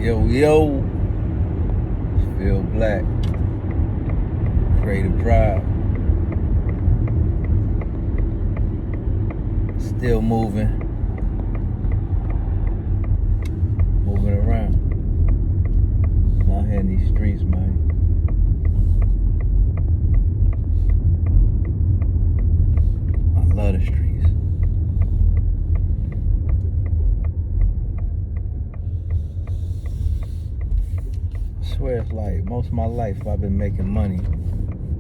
Yo, Feel Black, Creative Drive, still moving around. I'm out here in these streets, man. I love the streets. I swear it's like most of my life I've been making money,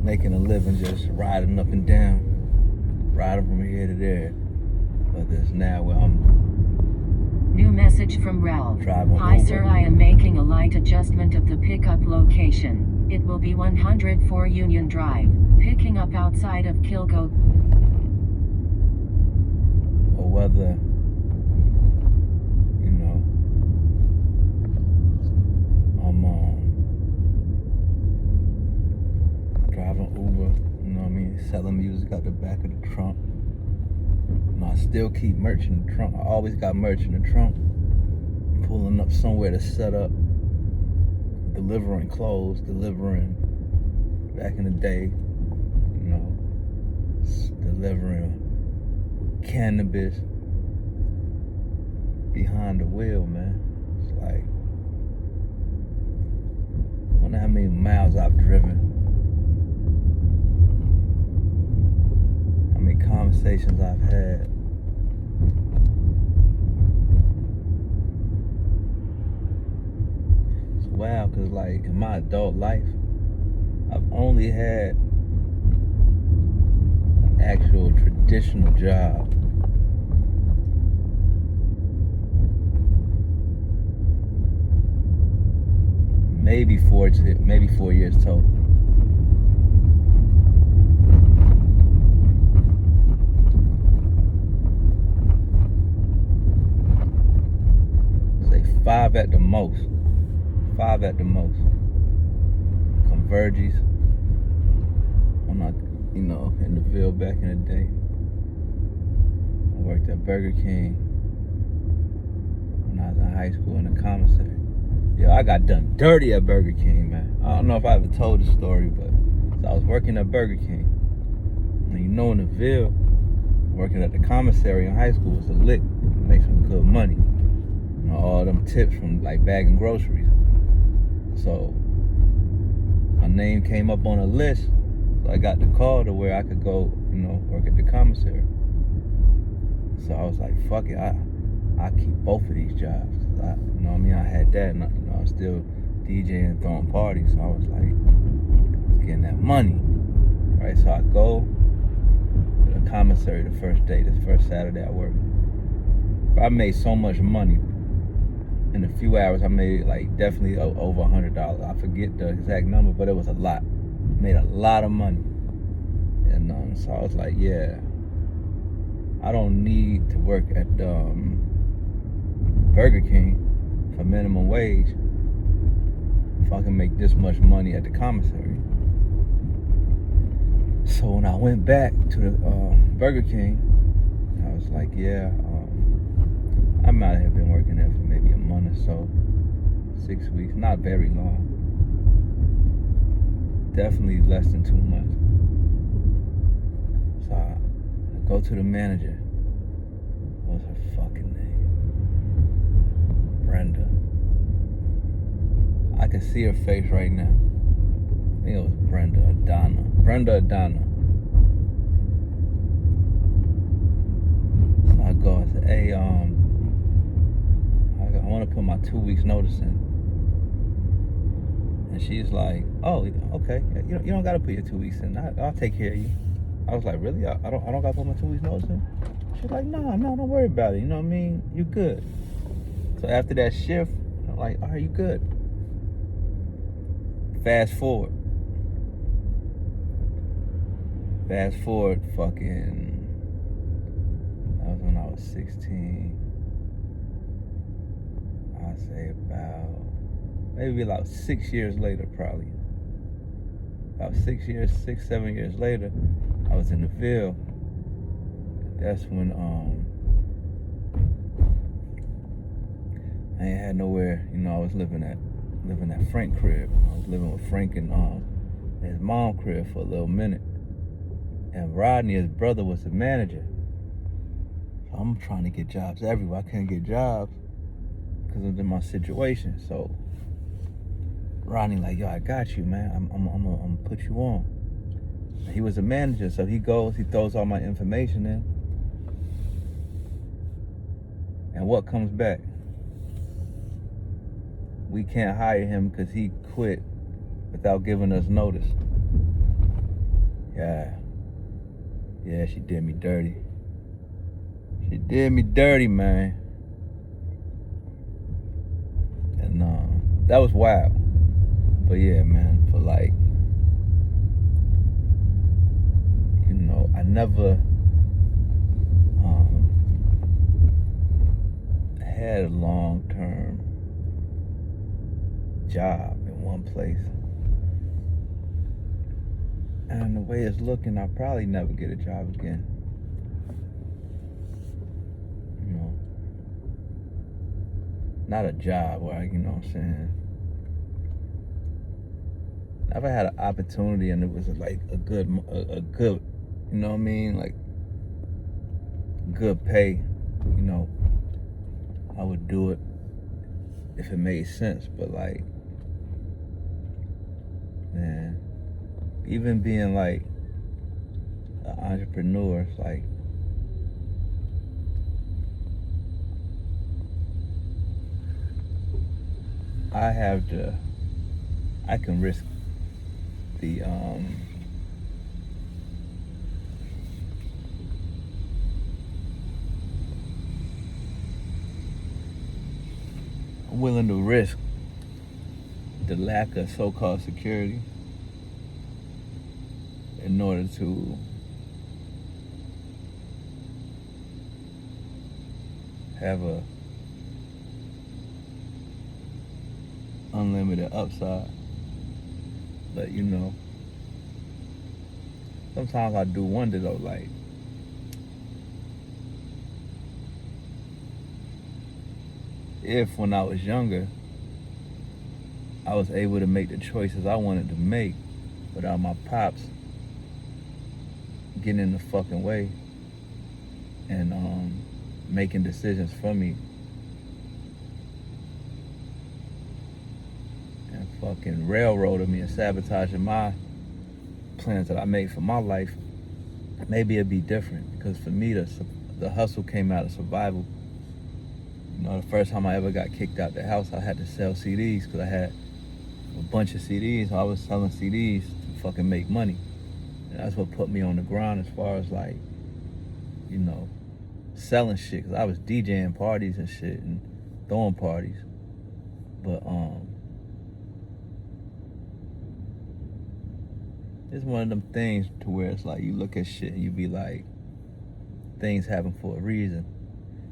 making a living just riding up and down, riding from here to there. But it's now where I'm New message from Ralph. driving Hi Uber. sir, I am making a light adjustment of the pickup location. It will be 104 Union Drive, picking up outside of Kilgo. Or whether, you know, I'm driving Uber, you know what I mean, selling music out the back of the trunk. And I still keep merch in the trunk. I always got merch in the trunk. Pulling up somewhere to set up, delivering clothes, delivering back in the day, you know, delivering cannabis behind the wheel, man. It's like, I wonder how many miles I've driven, how many conversations I've had. It's wild, because like in my adult life, I've only had an actual traditional job. Maybe 4 years total. Say 5 at the most. 5 at the most. Converges. I'm not, you know, in the Ville back in the day. I worked at Burger King when I was in high school in the commissary. Yeah, I got done dirty at Burger King, man. I don't know if I ever told the story, but so I was working at Burger King. And you know, in the Ville, working at the commissary in high school was a lick. Make some good money. You know, all them tips from like bagging groceries. So my name came up on a list. So I got the call to where I could go, you know, work at the commissary. So I was like, fuck it, I keep both of these jobs. You know what I mean? I had that, and I was still DJing, throwing parties. So I was like, I was getting that money, right? So I go to the commissary the first day, the first Saturday I worked. But I made so much money. In a few hours, I made like definitely over $100. I forget the exact number, but it was a lot. Made a lot of money. And so I was like, yeah, I don't need to work at Burger King for minimum wage if I can make this much money at the commissary. So when I went back to the Burger King, I was like, yeah, I might have been working there for maybe a month or so, 6 weeks, not very long. Definitely less than 2 months. So I go to the manager. What's her fucking name? Brenda. I can see her face right now. I think it was Brenda Adana. So I go and say, hey, I want to put my 2 weeks notice in. And she's like, oh, okay. You don't got to put your 2 weeks in. I'll take care of you. I was like, really? I don't got to put my 2 weeks notice in? She's like, no, don't worry about it. You know what I mean? You're good. So after that shift, I'm like, all right, you good. Fast forward, fucking, that was when I was 16. I'd say about, maybe like 6 years later, probably. About 7 years later, I was in the Ville. That's when I ain't had nowhere. I was living at Frank crib. I was living with Frank and his mom crib for a little minute. And Rodney, his brother, was the manager. So I'm trying to get jobs everywhere. I couldn't get jobs because of my situation. So Rodney like, yo, I got you, man. I'm gonna put you on. And he was a manager, so he goes, he throws all my information in. And what comes back? We can't hire him because he quit without giving us notice. Yeah, she did me dirty. She did me dirty, man. And that was wild. But yeah, man, for like, I never had a long-term job in one place. And the way it's looking, I'll probably never get a job again. Not a job where what I'm saying? Never had an opportunity and it was like a good, you know what I mean? Like good pay, I would do it if it made sense. But like, man, even being like an entrepreneur, it's like, I can risk the I'm willing to risk the lack of so-called security in order to have a unlimited upside. But sometimes I do wonder though, like, if when I was younger I was able to make the choices I wanted to make without my pops getting in the fucking way and making decisions for me and fucking railroading me and sabotaging my plans that I made for my life, maybe it'd be different. Because for me, the hustle came out of survival. The first time I ever got kicked out the house, I had to sell CDs because I had a bunch of CDs. So I was selling CDs to fucking make money. And that's what put me on the ground as far as like, selling shit. Because I was DJing parties and shit and throwing parties. But it's one of them things to where it's like you look at shit and you be like, things happen for a reason.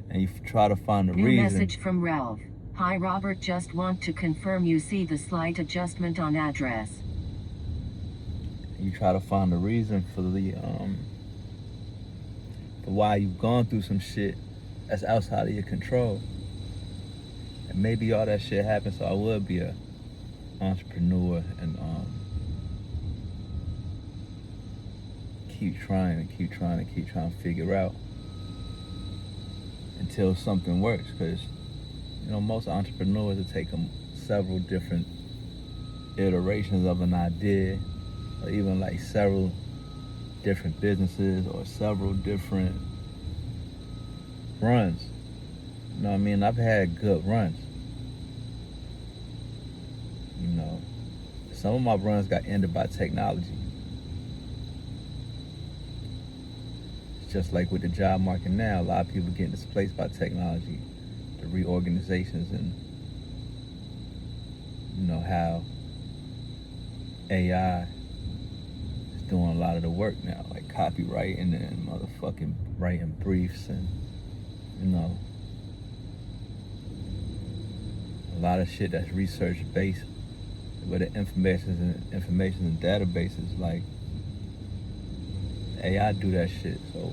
And you try to find the reason. New message from Ralph. Hi Robert, just want to confirm you see the slight adjustment on address. You try to find the reason for for why you've gone through some shit that's outside of your control. And maybe all that shit happened so I would be a entrepreneur and keep trying to figure out until something works. Because most entrepreneurs, it take them several different iterations of an idea, or even like several different businesses or several different runs. You know what I mean? I've had good runs. Some of my runs got ended by technology. It's just like with the job market now, a lot of people getting displaced by technology, the reorganizations, and how AI is doing a lot of the work now, like copywriting and motherfucking writing briefs and a lot of shit that's research based, where the information and databases, like AI do that shit. So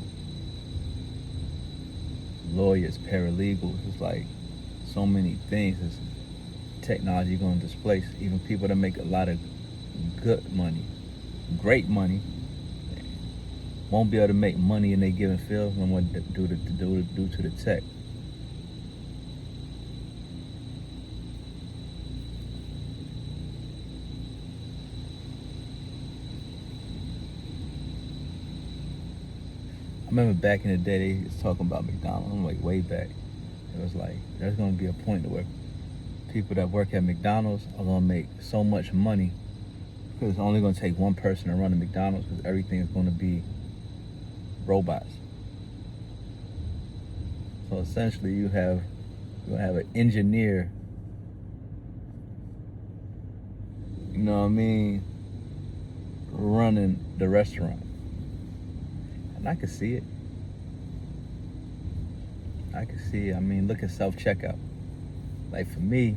lawyers, paralegals, it's so many things is technology going to displace. Even people that make a lot of good money, great money, won't be able to make money in their given field no more due to the tech. I remember back in the day they was talking about McDonald's. I'm like way back. It was like there's gonna be a point where people that work at McDonald's are gonna make so much money because it's only gonna take one person to run a McDonald's because everything is gonna be robots. So essentially, you're gonna have an engineer. You know what I mean? Running the restaurant. And I can see it. I can see it. I mean, look at self-checkout. Like for me,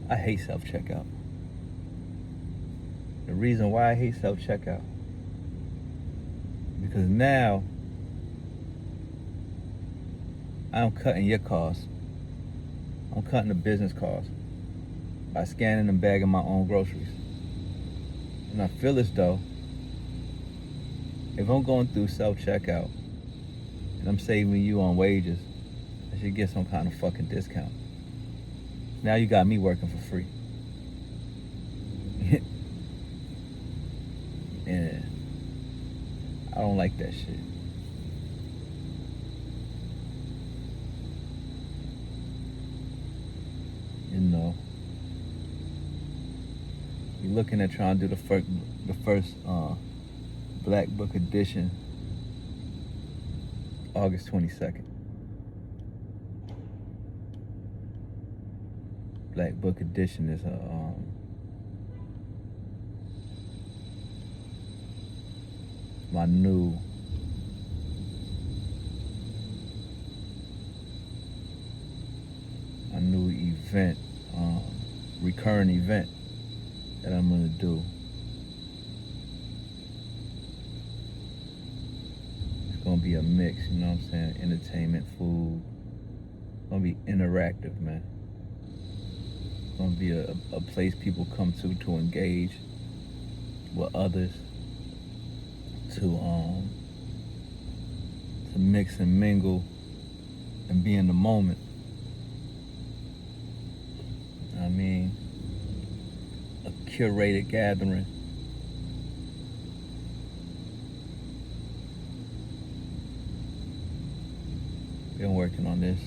I hate self-checkout. The reason why I hate self-checkout, because now I'm cutting your costs. I'm cutting the business costs by scanning and bagging my own groceries. And I feel as though if I'm going through self-checkout and I'm saving you on wages, I should get some kind of fucking discount. Now you got me working for free. And I don't like that shit. You know, you're looking at trying to do the first Black Book edition, August 22nd. Black Book edition is my new event, recurring event that I'm gonna do. It's gonna be a mix, you know what I'm saying? Entertainment, food. It's gonna be interactive, man. It's gonna be a place people come to engage with others, to mix and mingle and be in the moment. I mean, a curated gathering. Been working on this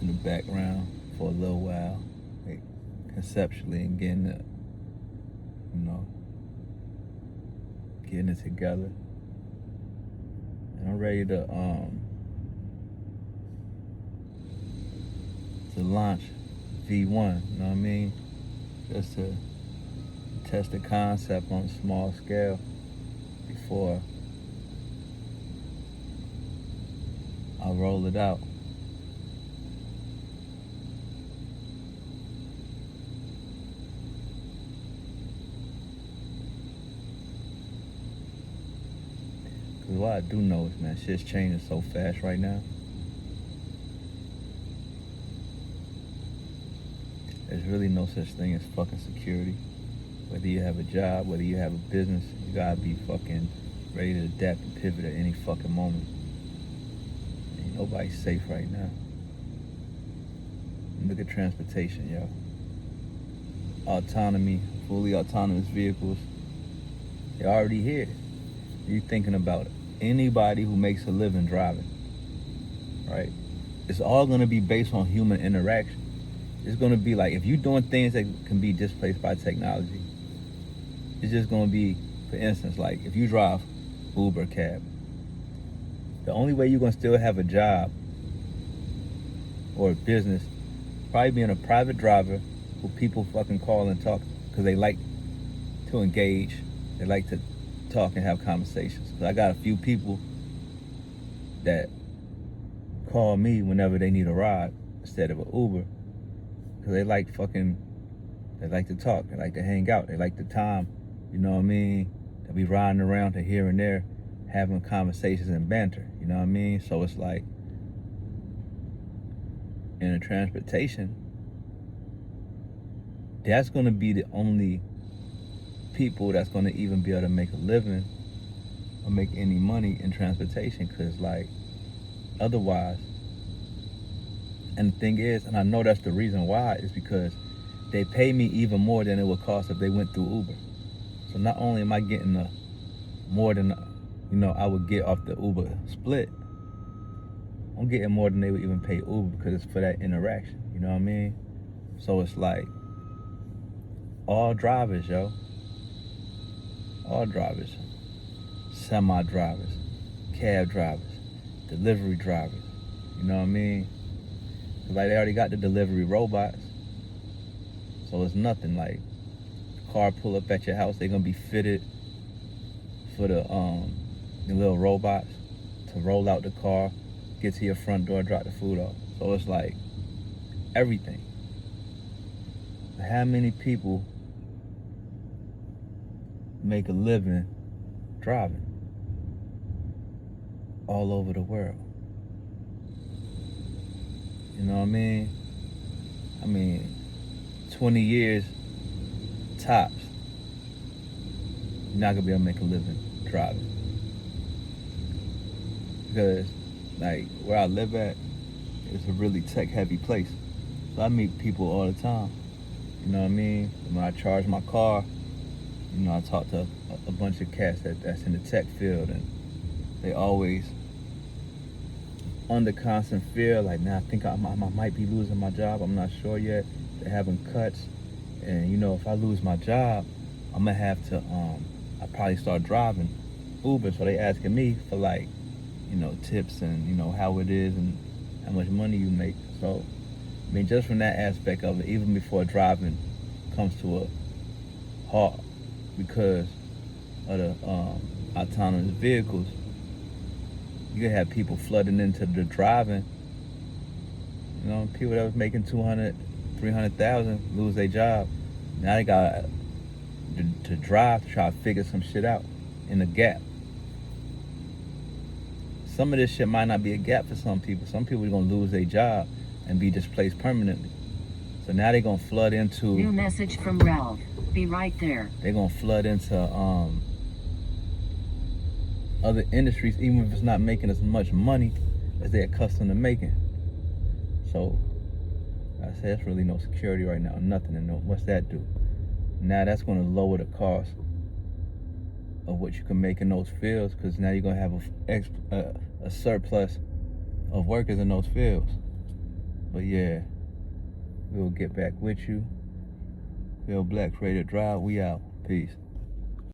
in the background for a little while, like conceptually, and getting it, getting it together. And I'm ready to launch V1, you know what I mean? Just to test the concept on a small scale before I roll it out. Cause what I do know is, man, shit's changing so fast right now. There's really no such thing as fucking security. Whether you have a job, whether you have a business, you gotta be fucking ready to adapt and pivot at any fucking moment. Ain't nobody safe right now. And look at transportation, yo. Autonomy, fully autonomous vehicles, they're already here. You thinking about anybody who makes a living driving, right? It's all gonna be based on human interaction. It's gonna be like, if you're doing things that can be displaced by technology, it's just gonna be, for instance, like if you drive Uber cab, the only way you're gonna still have a job or a business, probably being a private driver who people fucking call and talk because they like to engage, they like to talk and have conversations. I got a few people that call me whenever they need a ride instead of an Uber, because they like to talk, they like to hang out, they like the time, you know what I mean? They'll be riding around to here and there, having conversations and banter, you know what I mean? So it's like, in the transportation, that's going to be the only people that's going to even be able to make a living or make any money in transportation, because like otherwise, and the thing is, and I know that's the reason why, is because they pay me even more than it would cost if they went through Uber. So not only am I getting more than I would get off the Uber split, I'm getting more than they would even pay Uber, because it's for that interaction. You know what I mean? So it's like all drivers, all drivers, semi drivers, cab drivers, delivery drivers. You know what I mean? Like they already got the delivery robots, so it's nothing. Like the car pull up at your house, they're gonna be fitted for the little robots to roll out the car, get to your front door, drop the food off. So it's like everything. How many people make a living driving all over the world? You know what I mean? 20 years tops, you're not gonna be able to make a living driving. Because like where I live at, it's a really tech heavy place. So I meet people all the time. You know what I mean? When I charge my car, I talk to a bunch of cats that's in the tech field, and they always under constant fear, like, I think I might be losing my job. I'm not sure yet. They're having cuts, and if I lose my job, I'm gonna have to I probably start driving Uber. So they asking me for like, tips and how it is and how much money you make. So just from that aspect of it, even before driving comes to a halt because of the autonomous vehicles, you can have people flooding into the driving. People that was making 200, 300,000 lose their job. Now they got to drive to try to figure some shit out in the gap. Some of this shit might not be a gap for some people. Some people are gonna lose their job and be displaced permanently. So now they're gonna flood into. New message from Ralph. Be right there. They're gonna flood into other industries, even if it's not making as much money as they're accustomed to making. So I say there's really no security right now, nothing. And what's that do? Now that's gonna lower the cost of what you can make in those fields, because now you're gonna have a surplus of workers in those fields. But yeah, we'll get back with you. Bill Black, Creative Drive. We out. Peace.